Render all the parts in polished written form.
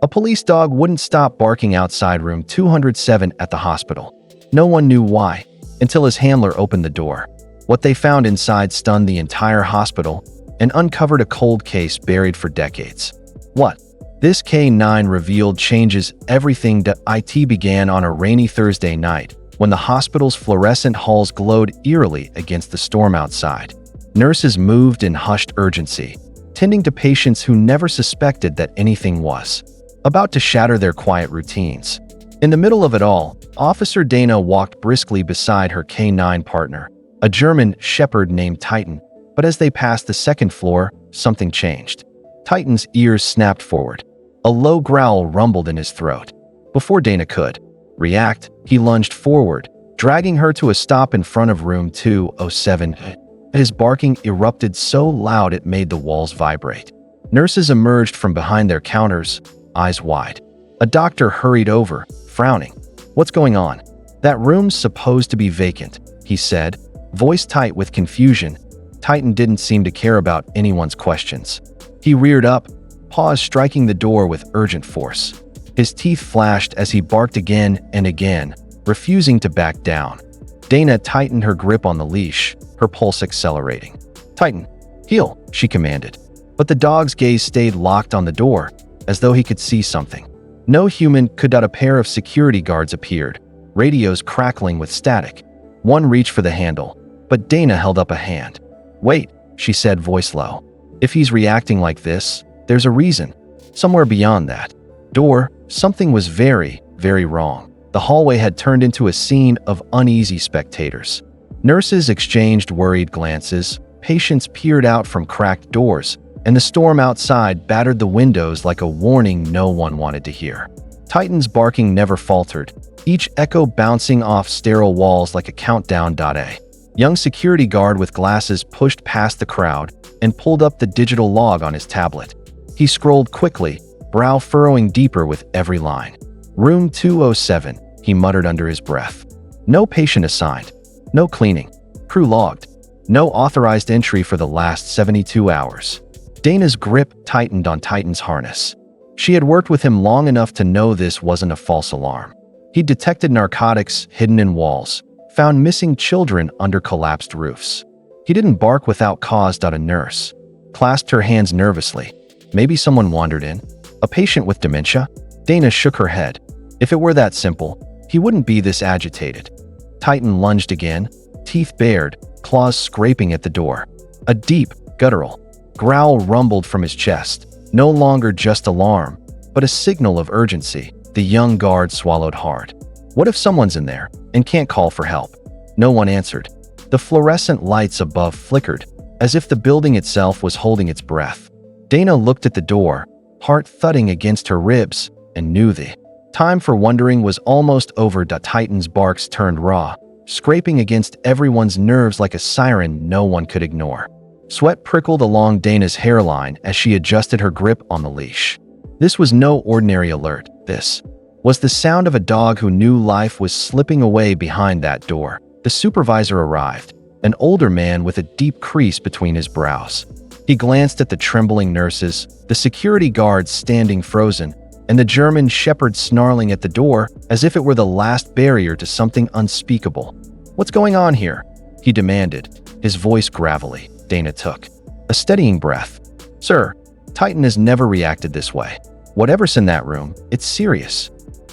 A police dog wouldn't stop barking outside room 207 at the hospital. No one knew why, until his handler opened the door. What they found inside stunned the entire hospital and uncovered a cold case buried for decades. What? This K9 revealed changes everything. It began on a rainy Thursday night when the hospital's fluorescent halls glowed eerily against the storm outside. Nurses moved in hushed urgency, tending to patients who never suspected that anything was about to shatter their quiet routines. In the middle of it all, Officer Dana walked briskly beside her K9 partner, a German shepherd named Titan, but as they passed the second floor, something changed. Titan's ears snapped forward. A low growl rumbled in his throat. Before Dana could react, he lunged forward, dragging her to a stop in front of room 207. His barking erupted so loud it made the walls vibrate. Nurses emerged from behind their counters, eyes wide. A doctor hurried over, frowning. "What's going on?" "That room's supposed to be vacant," he said, voice tight with confusion. Titan didn't seem to care about anyone's questions. He reared up, paws striking the door with urgent force. His teeth flashed as he barked again and again, refusing to back down. Dana tightened her grip on the leash, her pulse accelerating. "Titan, heel," she commanded. But the dog's gaze stayed locked on the door, as though he could see something. No human could. A pair of security guards appeared, radios crackling with static. One reached for the handle, but Dana held up a hand. "Wait," she said, voice low. "If he's reacting like this, there's a reason. Somewhere beyond that door, something was very, very wrong." The hallway had turned into a scene of uneasy spectators. Nurses exchanged worried glances, patients peered out from cracked doors, and the storm outside battered the windows like a warning no one wanted to hear. Titan's barking never faltered, each echo bouncing off sterile walls like a countdown. A young security guard with glasses pushed past the crowd and pulled up the digital log on his tablet. He scrolled quickly, brow furrowing deeper with every line. "Room 207, he muttered under his breath. "No patient assigned. No cleaning. Crew logged. No authorized entry for the last 72 hours. Dana's grip tightened on Titan's harness. She had worked with him long enough to know this wasn't a false alarm. He detected narcotics hidden in walls, found missing children under collapsed roofs. He didn't bark without cause. A nurse clasped her hands nervously. Maybe someone wandered in. A patient with dementia? Dana shook her head. If it were that simple, he wouldn't be this agitated. Titan lunged again, teeth bared, claws scraping at the door. A deep, guttural growl rumbled from his chest, no longer just alarm, but a signal of urgency. The young guard swallowed hard. What if someone's in there and can't call for help? No one answered. The fluorescent lights above flickered, as if the building itself was holding its breath. Dana looked at the door, heart thudding against her ribs, and knew the time for wondering was almost over. Titan's barks turned raw, scraping against everyone's nerves like a siren no one could ignore. Sweat prickled along Dana's hairline as she adjusted her grip on the leash. This was no ordinary alert. This was the sound of a dog who knew life was slipping away behind that door. The supervisor arrived, an older man with a deep crease between his brows. He glanced at the trembling nurses, the security guards standing frozen, and the German shepherd snarling at the door as if it were the last barrier to something unspeakable. "What's going on here?" he demanded, his voice gravelly. Dana took a steadying breath. "Sir, Titan has never reacted this way. Whatever's in that room, it's serious."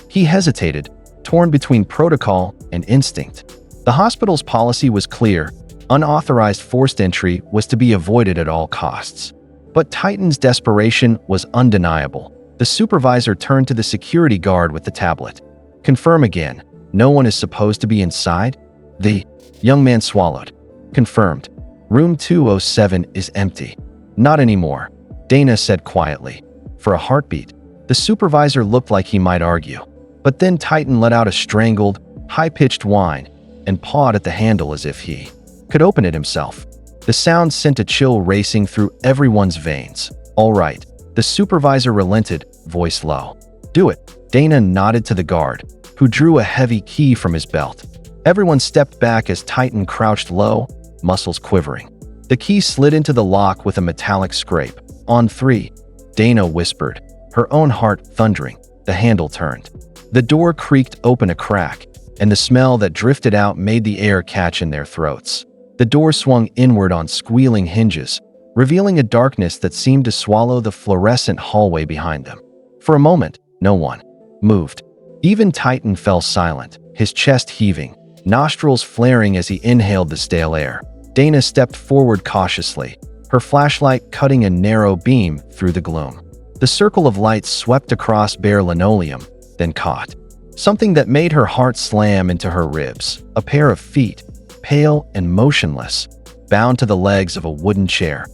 He hesitated, torn between protocol and instinct. The hospital's policy was clear. Unauthorized forced entry was to be avoided at all costs. But Titan's desperation was undeniable. The supervisor turned to the security guard with the tablet. "Confirm again. No one is supposed to be inside?" The young man swallowed. "Confirmed. Room 207 is empty." "Not anymore," Dana said quietly. For a heartbeat, the supervisor looked like he might argue. But then Titan let out a strangled, high-pitched whine and pawed at the handle as if he could open it himself. The sound sent a chill racing through everyone's veins. "All right," the supervisor relented, voice low. "Do it." Dana nodded to the guard, who drew a heavy key from his belt. Everyone stepped back as Titan crouched low, muscles quivering. The key slid into the lock with a metallic scrape. "On 3, Dana whispered. her own heart thundering. The handle turned. The door creaked open a crack, and the smell that drifted out made the air catch in their throats. The door swung inward on squealing hinges, revealing a darkness that seemed to swallow the fluorescent hallway behind them. For a moment, no one moved. Even Titan fell silent, his chest heaving, nostrils flaring as he inhaled the stale air. Dana stepped forward cautiously, her flashlight cutting a narrow beam through the gloom. The circle of light swept across bare linoleum, then caught something that made her heart slam into her ribs. A pair of feet, pale and motionless, bound to the legs of a wooden chair.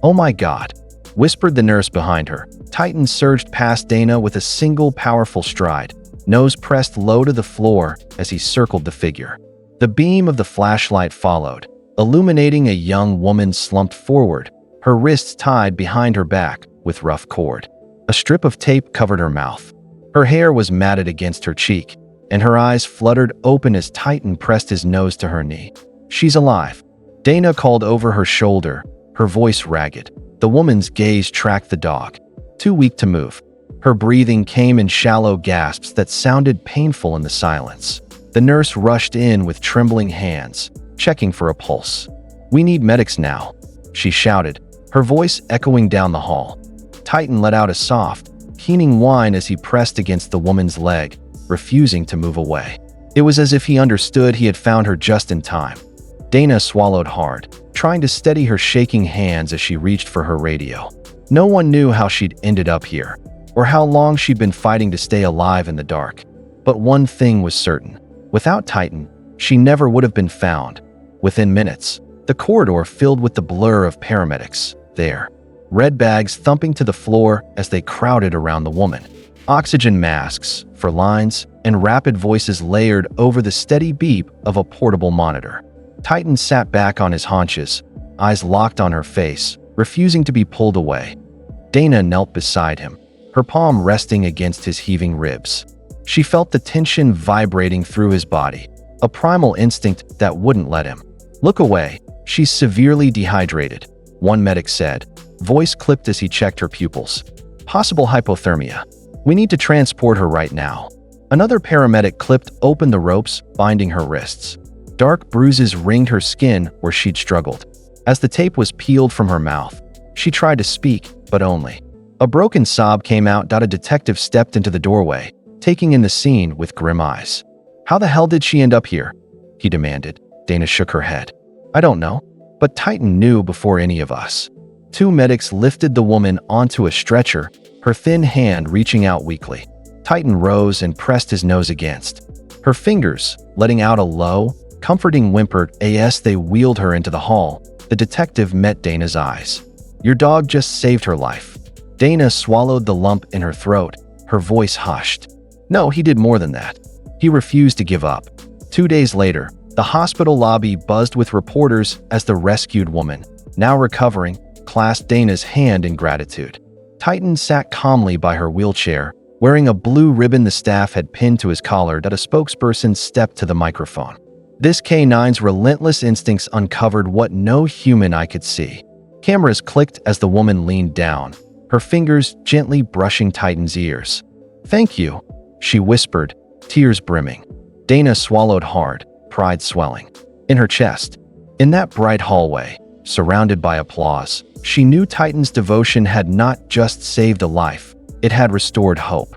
"Oh my God," whispered the nurse behind her. Titan surged past Dana with a single powerful stride, nose pressed low to the floor as he circled the figure. The beam of the flashlight followed, illuminating a young woman slumped forward, her wrists tied behind her back with rough cord. A strip of tape covered her mouth. Her hair was matted against her cheek, and her eyes fluttered open as Titan pressed his nose to her knee. "She's alive," Dana called over her shoulder, her voice ragged. The woman's gaze tracked the dog, too weak to move. Her breathing came in shallow gasps that sounded painful in the silence. The nurse rushed in with trembling hands, checking for a pulse. "We need medics now," she shouted, her voice echoing down the hall. Titan let out a soft, keening whine as he pressed against the woman's leg, refusing to move away. It was as if he understood he had found her just in time. Dana swallowed hard, trying to steady her shaking hands as she reached for her radio. No one knew how she'd ended up here, or how long she'd been fighting to stay alive in the dark. But one thing was certain. Without Titan, she never would have been found. Within minutes, the corridor filled with the blur of paramedics. There, red bags thumping to the floor as they crowded around the woman. Oxygen masks for lines and rapid voices layered over the steady beep of a portable monitor. Titan sat back on his haunches, eyes locked on her face, refusing to be pulled away. Dana knelt beside him, her palm resting against his heaving ribs. She felt the tension vibrating through his body, a primal instinct that wouldn't let him look away. "She's severely dehydrated," one medic said, voice clipped as he checked her pupils. "Possible hypothermia. We need to transport her right now." Another paramedic clipped open the ropes binding her wrists. Dark bruises ringed her skin where she'd struggled. As the tape was peeled from her mouth, she tried to speak, but only a broken sob came out. A detective stepped into the doorway, taking in the scene with grim eyes. "How the hell did she end up here?" he demanded. Dana shook her head. "I don't know, but Titan knew before any of us." Two medics lifted the woman onto a stretcher, her thin hand reaching out weakly. Titan rose and pressed his nose against her fingers, letting out a low, comforting whimper as they wheeled her into the hall. The detective met Dana's eyes. "Your dog just saved her life." Dana swallowed the lump in her throat, her voice hushed. "No, he did more than that." He refused to give up. 2 days later, the hospital lobby buzzed with reporters as the rescued woman, now recovering, clasped Dana's hand in gratitude. Titan sat calmly by her wheelchair, wearing a blue ribbon the staff had pinned to his collar. A spokesperson stepped to the microphone. This K9's relentless instincts uncovered what no human eye could see. Cameras clicked as the woman leaned down, her fingers gently brushing Titan's ears. "Thank you," she whispered, tears brimming. Dana swallowed hard, pride swelling in her chest. In that bright hallway, surrounded by applause, she knew Titan's devotion had not just saved a life, it had restored hope.